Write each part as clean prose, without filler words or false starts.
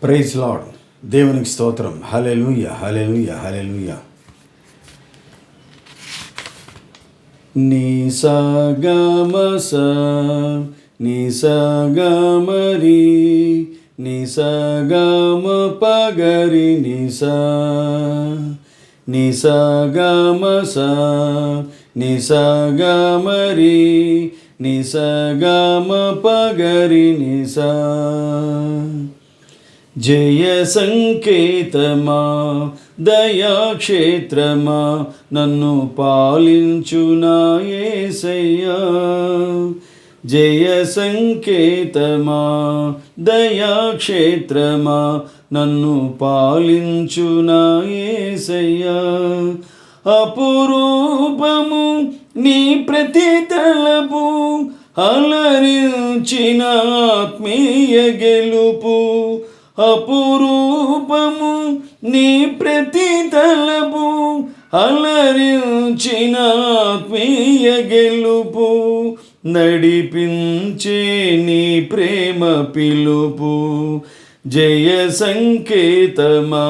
Praise lord. దేవునికి స్తోత్రం. హల్లెలూయా, హల్లెలూయా, హల్లెలూయా. నీ సా గ మ స, నీ సా గ మ రి, నీ సా గ మ ప గ రి ని సా, నీ సా గ మ స, నీ సా గ మ రి, నీ సా గ మ ప గ రి ని సా. జయ సంకేతమా, దయాక్షేత్రమా, నన్ను పాలించు నా యేసయ్యా. జయ సంకేతమా, దయాక్షేత్రమా, నన్ను పాలించు నా యేసయ్యా. అపురూపము నీ ప్రతి తలపు, అలరించిన ఆత్మీయ గెలుపు. అపురూపము నీ ప్రతి తలపు, అలరించిన ఆత్మీయ గెలుపు. నడిపించే నీ ప్రేమ పిలుపు. జయ సంకేతమా,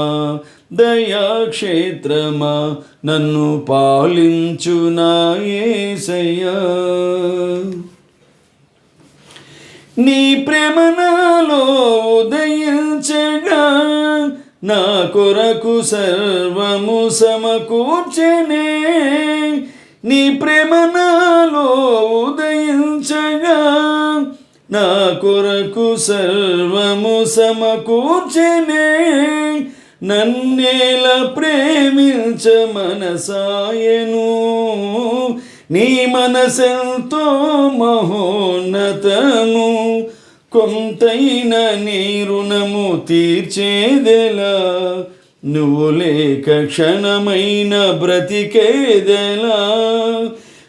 దయాక్షేత్రమా, నన్ను పాలించు నా యేసయ్యా. నీ ప్రేమ నాలో ఉదయించగా, నా కొరకు సర్వము సమకూర్చెనే. నీ ప్రేమ నాలో ఉదయించగా, నా కొరకు సర్వము సమకూర్చెనే. నన్నేల ప్రేమించ మనసాయను, నీ మనసెంతో మహోన్నతము. కొంతైన నీ రుణము తీర్చేదెలా, నువ్వు లేక క్షణమైన బ్రతికేదెలా.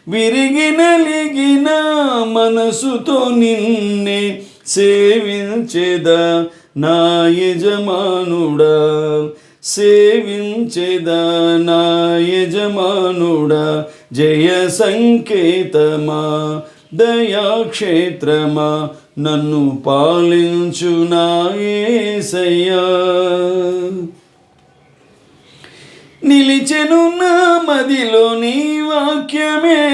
విరిగి నలిగిన మనసుతో నిన్నే సేవించెదా నా యజమానుడా. సేవించెదా నా యజమానుడా. జయ సంకేతమా, దయాక్షేత్రమా, నన్ను పాలించు నా యేసయ్యా. నిలిచెను నా మదిలో నీ వాక్యమే,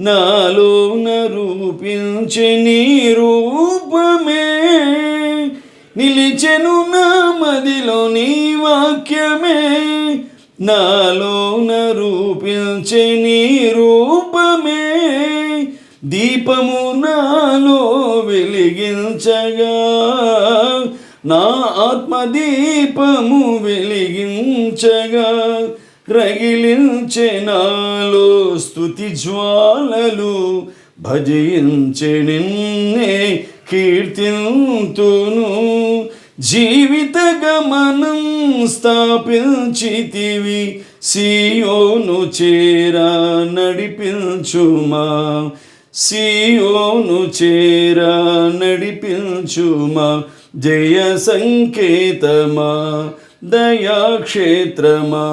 నాలోన రూపించే నీ రూపమే. నిలిచెను నా మదిలో నీ వాక్యమే, నాలోన రూపించే నీ రూపమే. దీపము నాలో వెలిగించగా, నా ఆత్మదీపము వెలిగించగా. రగిలించే నాలో స్తుతి జ్వాలలు, భజించే నిన్నే కీర్తింతును. జీవిత గమనం స్థాపించితివి, సియోను చేరా నడిపించుమా. సియోను చేరా నడిపించుమా. జయ సంకేతమా, దయాక్షేత్రమా,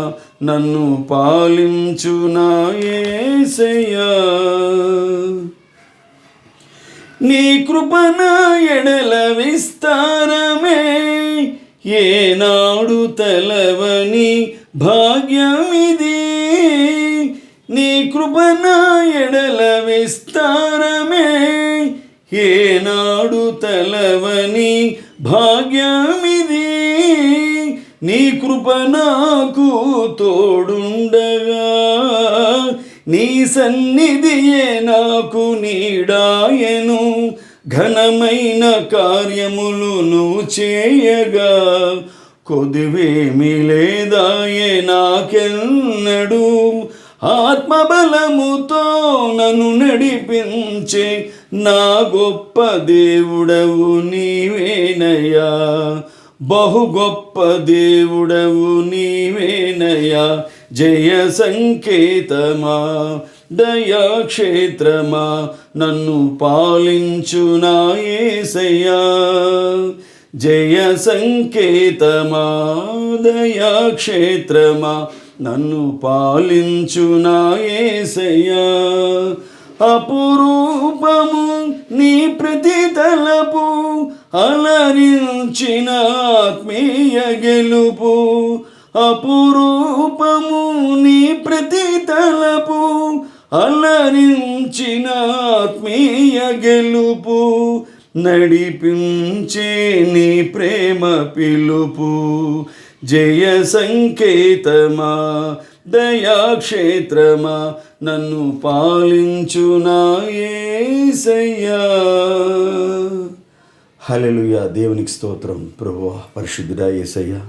నన్ను పాలించు నా యేసయ్యా. నీ కృపణ ఎడల విస్తారమే, ఏనాడు తలవని భాగ్యమిది. నీ కృపణ ఎడల విస్తారమే, ఏనాడు తలవని భాగ్యమిది. నీ కృప నాకు తోడుండగా, నీ సన్నిధియే నాకు నీడాయను. ఘనమైన కార్యములు నువ్వు చేయగా, కొదువేమి లేదాయే నాకెన్నడు. ఆత్మబలముతో నన్ను నడిపించే నా గొప్ప దేవుడవు నీవేనయ్యా. బహు గొప్ప దేవుడవు నీవేనయ్యా. జయ సంకేతమా, దయాక్షేత్రమా, నన్ను పాలించు నా యేసయ్యా. జయ సంకేతమా, దయాక్షేత్రమా, నన్ను పాలించు నా యేసయ్యా. అపురూపము నీ ప్రతి తలపు, అలరించిన ఆత్మీయ గెలుపు, అపురూపము నీ ప్రతి తలపు. అలరించిన ఆత్మీయ గెలుపు, నడిపించే నీ ప్రేమ పిలుపు. జయ సంకేతమా, దయాక్షేత్రమా, నన్ను పాలించు నా యేసయ్యా. హల్లెలూయా. దేవునికి స్తోత్రం. ప్రభువా, పరిశుద్ధుడా యేసయ్యా,